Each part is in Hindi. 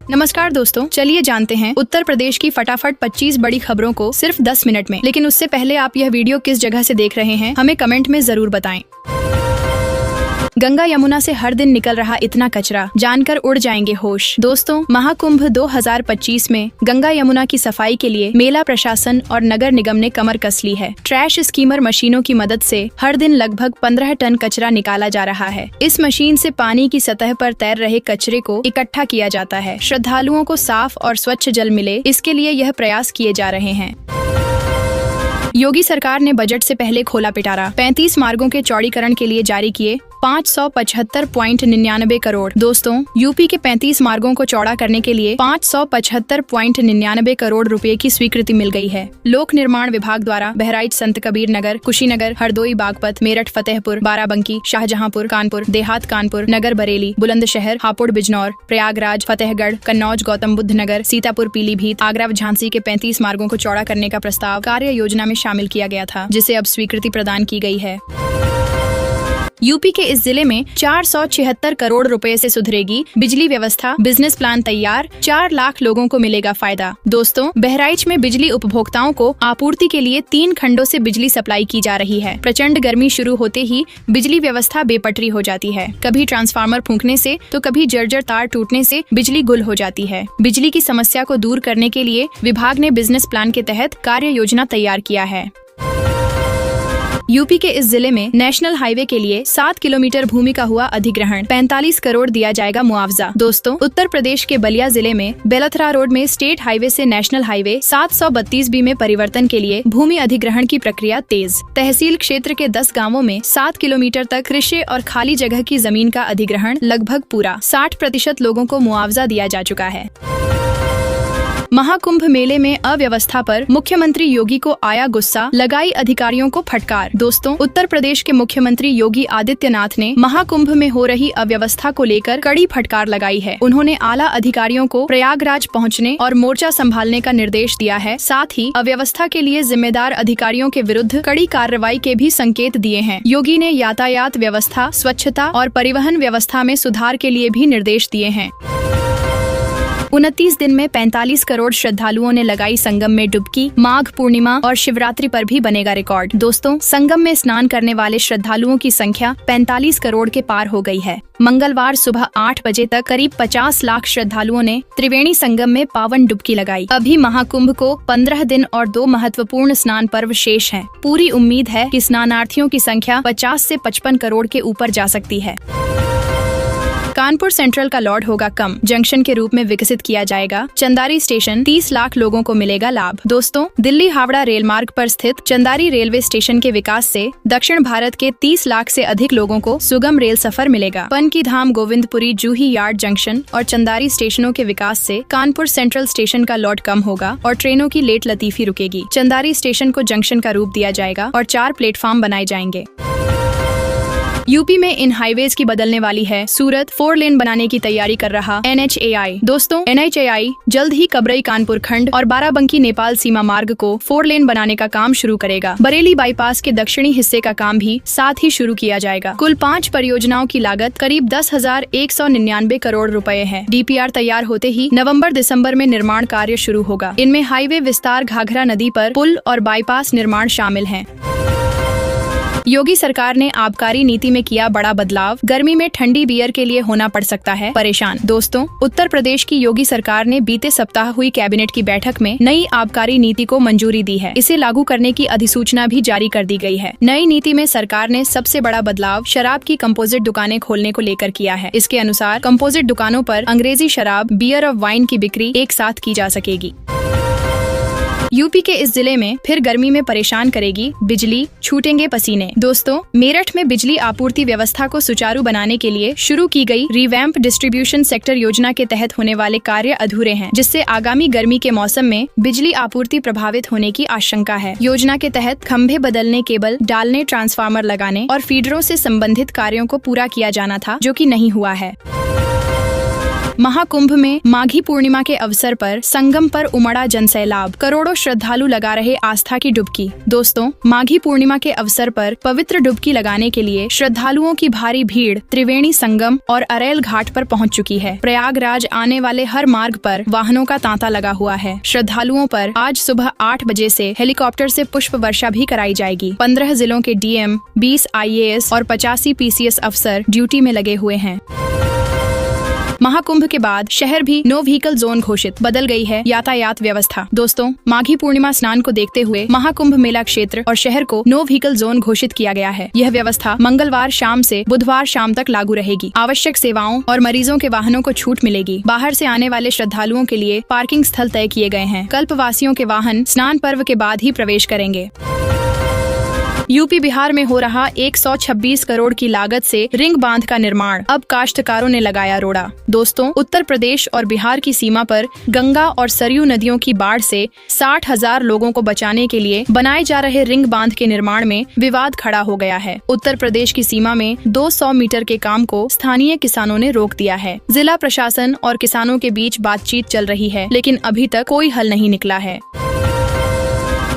नमस्कार दोस्तों, चलिए जानते हैं उत्तर प्रदेश की फटाफट 25 बड़ी खबरों को सिर्फ 10 मिनट में। लेकिन उससे पहले आप यह वीडियो किस जगह से देख रहे हैं हमें कमेंट में जरूर बताएं। गंगा यमुना से हर दिन निकल रहा इतना कचरा, जानकर उड़ जाएंगे होश। दोस्तों, महाकुंभ 2025 में गंगा यमुना की सफाई के लिए मेला प्रशासन और नगर निगम ने कमर कस ली है। ट्रैश स्कीमर मशीनों की मदद से हर दिन लगभग 15 टन कचरा निकाला जा रहा है। इस मशीन से पानी की सतह पर तैर रहे कचरे को इकट्ठा किया जाता है। श्रद्धालुओं को साफ और स्वच्छ जल मिले, इसके लिए यह प्रयास किए जा रहे हैं। योगी सरकार ने बजट से पहले खोला पिटारा, 35 मार्गों के चौड़ीकरण के लिए जारी किए 575.99 करोड़। दोस्तों, यूपी के 35 मार्गों को चौड़ा करने के लिए 575.99 करोड़ रुपए की स्वीकृति मिल गई है। लोक निर्माण विभाग द्वारा बहराइच, संत कबीर नगर, कुशीनगर, हरदोई, बागपत, मेरठ, फतेहपुर, बाराबंकी, शाहजहांपुर, कानपुर, देहात कानपुर, नगर बरेली, बुलंदशहर, हापुड़ बिजनौर, प्रयागराज, फतेहगढ़, कन्नौज, गौतम बुद्ध नगर, सीतापुर, पीलीभीत, आगरा व झांसी के 35 मार्गों को चौड़ा करने का प्रस्ताव कार्य योजना में शामिल किया गया था, जिसे अब स्वीकृति प्रदान की गई है। यूपी के इस जिले में 476 करोड़ रुपए से सुधरेगी बिजली व्यवस्था। बिजनेस प्लान तैयार, 4 लाख लोगों को मिलेगा फायदा। दोस्तों, बहराइच में बिजली उपभोक्ताओं को आपूर्ति के लिए 3 खंडों से बिजली सप्लाई की जा रही है। प्रचंड गर्मी शुरू होते ही बिजली व्यवस्था बेपटरी हो जाती है। कभी ट्रांसफार्मर फूंकने से तो कभी जर्जर तार टूटने से बिजली गुल हो जाती है। बिजली की समस्या को दूर करने के लिए विभाग ने बिजनेस प्लान के तहत कार्य योजना तैयार किया है। यूपी के इस जिले में नेशनल हाईवे के लिए 7 किलोमीटर भूमि का हुआ अधिग्रहण, 45 करोड़ दिया जाएगा मुआवजा। दोस्तों, उत्तर प्रदेश के बलिया जिले में बेलथरा रोड में स्टेट हाईवे से नेशनल हाईवे 732B में परिवर्तन के लिए भूमि अधिग्रहण की प्रक्रिया तेज। तहसील क्षेत्र के 10 गाँवों में 7 किलोमीटर तक कृषि और खाली जगह की जमीन का अधिग्रहण लगभग पूरा। 60% लोगों को मुआवजा दिया जा चुका है। महाकुंभ मेले में अव्यवस्था पर मुख्यमंत्री योगी को आया गुस्सा, लगाई अधिकारियों को फटकार। दोस्तों, उत्तर प्रदेश के मुख्यमंत्री योगी आदित्यनाथ ने महाकुंभ में हो रही अव्यवस्था को लेकर कड़ी फटकार लगाई है। उन्होंने आला अधिकारियों को प्रयागराज पहुंचने और मोर्चा संभालने का निर्देश दिया है। साथ ही अव्यवस्था के लिए जिम्मेदार अधिकारियों के विरुद्ध कड़ी कार्रवाई के भी संकेत दिए हैं। योगी ने यातायात व्यवस्था, स्वच्छता और परिवहन व्यवस्था में सुधार के लिए भी निर्देश दिए हैं। 29 दिन में 45 करोड़ श्रद्धालुओं ने लगाई संगम में डुबकी। माघ पूर्णिमा और शिवरात्रि पर भी बनेगा रिकॉर्ड। दोस्तों, संगम में स्नान करने वाले श्रद्धालुओं की संख्या 45 करोड़ के पार हो गई है। मंगलवार सुबह 8 बजे तक करीब 50 लाख श्रद्धालुओं ने त्रिवेणी संगम में पावन डुबकी लगाई। अभी महाकुंभ को 15 दिन और 2 महत्वपूर्ण स्नान पर्व शेष हैं। पूरी उम्मीद है कि स्नानार्थियों की संख्या 50 से 55 करोड़ के ऊपर जा सकती है। कानपुर सेंट्रल का लॉर्ड होगा कम, जंक्शन के रूप में विकसित किया जाएगा। चंदारी स्टेशन, 30 लाख लोगों को मिलेगा लाभ। दोस्तों, दिल्ली हावड़ा रेल मार्ग पर स्थित चंदारी रेलवे स्टेशन के विकास से दक्षिण भारत के 30 लाख से अधिक लोगों को सुगम रेल सफर मिलेगा। पनकी धाम, गोविंदपुरी, जूही यार्ड जंक्शन और चंदारी स्टेशनों के विकास से कानपुर सेंट्रल स्टेशन का लॉट कम होगा और ट्रेनों की लेट लतीफी रुकेगी। चंदारी स्टेशन को जंक्शन का रूप दिया जाएगा और 4 प्लेटफॉर्म बनाए जाएंगे। यूपी में इन हाईवेज की बदलने वाली है सूरत। 4 लेन बनाने की तैयारी कर रहा NHAI। दोस्तों, NHAI जल्द ही कबरई कानपुर खंड और बाराबंकी नेपाल सीमा मार्ग को 4 लेन बनाने का काम शुरू करेगा। बरेली बाईपास के दक्षिणी हिस्से का काम भी साथ ही शुरू किया जाएगा। कुल 5 परियोजनाओं की लागत करीब 10,199 करोड़ रुपए है। DPR तैयार होते ही नवम्बर-दिसंबर में निर्माण कार्य शुरू होगा। इनमें हाईवे विस्तार, घाघरा नदी पर पुल और बाईपास निर्माण शामिल हैं। योगी सरकार ने आबकारी नीति में किया बड़ा बदलाव। गर्मी में ठंडी बियर के लिए होना पड़ सकता है परेशान। दोस्तों, उत्तर प्रदेश की योगी सरकार ने बीते सप्ताह हुई कैबिनेट की बैठक में नई आबकारी नीति को मंजूरी दी है। इसे लागू करने की अधिसूचना भी जारी कर दी गई है। नई नीति में सरकार ने सबसे बड़ा बदलाव शराब की कंपोजिट दुकानें खोलने को लेकर किया है। इसके अनुसार कंपोजिट दुकानों पर अंग्रेजी शराब, बियर और वाइन की बिक्री एक साथ की जा सकेगी। यूपी के इस जिले में फिर गर्मी में परेशान करेगी बिजली, छूटेंगे पसीने। दोस्तों, मेरठ में बिजली आपूर्ति व्यवस्था को सुचारू बनाने के लिए शुरू की गई रिवैम्प डिस्ट्रीब्यूशन सेक्टर योजना के तहत होने वाले कार्य अधूरे हैं, जिससे आगामी गर्मी के मौसम में बिजली आपूर्ति प्रभावित होने की आशंका है। योजना के तहत खंभे बदलने, केबल डालने, ट्रांसफार्मर लगाने और फीडरों से संबंधित कार्यों को पूरा किया जाना था, जो कि नहीं हुआ है। महाकुंभ में माघी पूर्णिमा के अवसर पर संगम पर उमड़ा जनसैलाब, करोड़ों श्रद्धालु लगा रहे आस्था की डुबकी। दोस्तों, माघी पूर्णिमा के अवसर पर पवित्र डुबकी लगाने के लिए श्रद्धालुओं की भारी भीड़ त्रिवेणी संगम और अरेल घाट पर पहुंच चुकी है। प्रयागराज आने वाले हर मार्ग पर वाहनों का तांता लगा हुआ है। श्रद्धालुओं पर आज सुबह 8 बजे से हेलीकॉप्टर से पुष्प वर्षा भी कराई जाएगी। 15 जिलों के डीएम, 20 IAS और 85 PCS अफसर ड्यूटी में लगे हुए हैं। महाकुंभ के बाद शहर भी नो व्हीकल जोन घोषित, बदल गई है यातायात व्यवस्था। दोस्तों, माघी पूर्णिमा स्नान को देखते हुए महाकुंभ मेला क्षेत्र और शहर को नो व्हीकल जोन घोषित किया गया है। यह व्यवस्था मंगलवार शाम से बुधवार शाम तक लागू रहेगी। आवश्यक सेवाओं और मरीजों के वाहनों को छूट मिलेगी। बाहर से आने वाले श्रद्धालुओं के लिए पार्किंग स्थल तय किए गए हैं। कल्पवासियों के वाहन स्नान पर्व के बाद ही प्रवेश करेंगे। यूपी बिहार में हो रहा 126 करोड़ की लागत से रिंग बांध का निर्माण, अब काश्तकारों ने लगाया रोड़ा। दोस्तों, उत्तर प्रदेश और बिहार की सीमा पर गंगा और सरयू नदियों की बाढ़ से 60,000 लोगों को बचाने के लिए बनाए जा रहे रिंग बांध के निर्माण में विवाद खड़ा हो गया है। उत्तर प्रदेश की सीमा में 200 मीटर के काम को स्थानीय किसानों ने रोक दिया है। जिला प्रशासन और किसानों के बीच बातचीत चल रही है, लेकिन अभी तक कोई हल नहीं निकला है।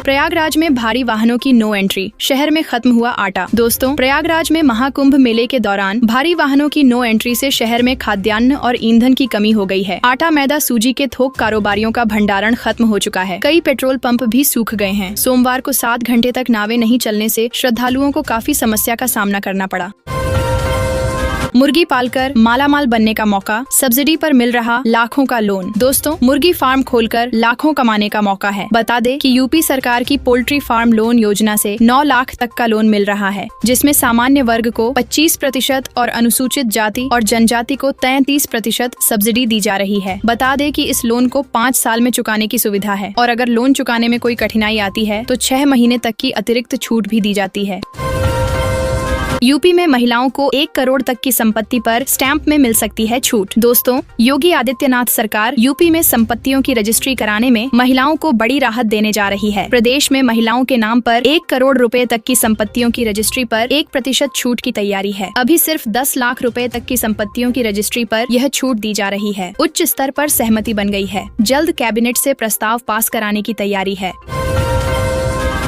प्रयागराज में भारी वाहनों की नो एंट्री, शहर में खत्म हुआ आटा। दोस्तों, प्रयागराज में महाकुंभ मेले के दौरान भारी वाहनों की नो एंट्री से शहर में खाद्यान्न और ईंधन की कमी हो गई है। आटा, मैदा, सूजी के थोक कारोबारियों का भंडारण खत्म हो चुका है। कई पेट्रोल पंप भी सूख गए हैं। सोमवार को 7 घंटे तक नावें नहीं चलने से श्रद्धालुओं को काफी समस्या का सामना करना पड़ा। मुर्गी पालकर मालामाल बनने का मौका, सब्सिडी पर मिल रहा लाखों का लोन। दोस्तों, मुर्गी फार्म खोलकर लाखों कमाने का मौका है। बता दें कि यूपी सरकार की पोल्ट्री फार्म लोन योजना से 9 लाख तक का लोन मिल रहा है, जिसमें सामान्य वर्ग को 25% और अनुसूचित जाति और जनजाति को 33% सब्सिडी दी जा रही है। बता दें कि इस लोन को 5 साल में चुकाने की सुविधा है और अगर लोन चुकाने में कोई कठिनाई आती है तो 6 महीने तक की अतिरिक्त छूट भी दी जाती है। यूपी में महिलाओं को 1 करोड़ तक की संपत्ति पर स्टैंप में मिल सकती है छूट। दोस्तों, योगी आदित्यनाथ सरकार यूपी में संपत्तियों की रजिस्ट्री कराने में महिलाओं को बड़ी राहत देने जा रही है। प्रदेश में महिलाओं के नाम पर 1 करोड़ रुपए तक की संपत्तियों की रजिस्ट्री पर 1% छूट की तैयारी है। अभी सिर्फ 10 लाख रुपए तक की संपत्तियों की रजिस्ट्री पर यह छूट दी जा रही है। उच्च स्तर पर सहमति बन गई है। जल्द कैबिनेट से प्रस्ताव पास कराने की तैयारी है।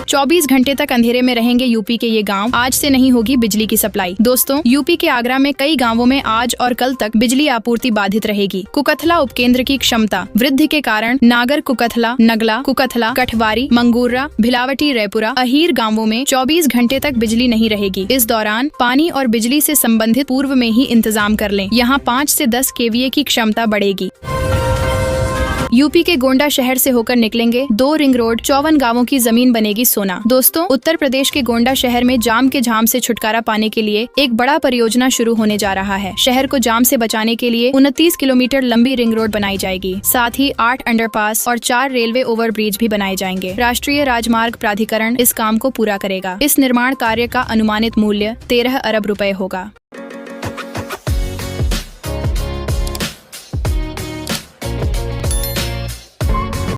24 घंटे तक अंधेरे में रहेंगे यूपी के ये गांव, आज से नहीं होगी बिजली की सप्लाई। दोस्तों, यूपी के आगरा में कई गांवों में आज और कल तक बिजली आपूर्ति बाधित रहेगी। कुकथला उपकेंद्र की क्षमता वृद्धि के कारण नागर कुकथला, नगला कुकथला, कठवारी, मंगूर्रा, भिलावटी, रैपुरा, अहीर गांवों में 24 घंटे तक बिजली नहीं रहेगी। इस दौरान पानी और बिजली से संबंधित पूर्व में ही इंतजाम कर लें। यहाँ 5 से 10 kVA की क्षमता बढ़ेगी। यूपी के गोंडा शहर से होकर निकलेंगे 2 रिंग रोड, 54 गांवों की जमीन बनेगी सोना। दोस्तों, उत्तर प्रदेश के गोंडा शहर में जाम के झाम से छुटकारा पाने के लिए एक बड़ा परियोजना शुरू होने जा रहा है। शहर को जाम से बचाने के लिए 29 किलोमीटर लंबी रिंग रोड बनाई जाएगी। साथ ही 8 अंडरपास और 4 रेलवे ओवरब्रिज भी बनाए जाएंगे। राष्ट्रीय राजमार्ग प्राधिकरण इस काम को पूरा करेगा। इस निर्माण कार्य का अनुमानित मूल्य 13 अरब रुपए होगा।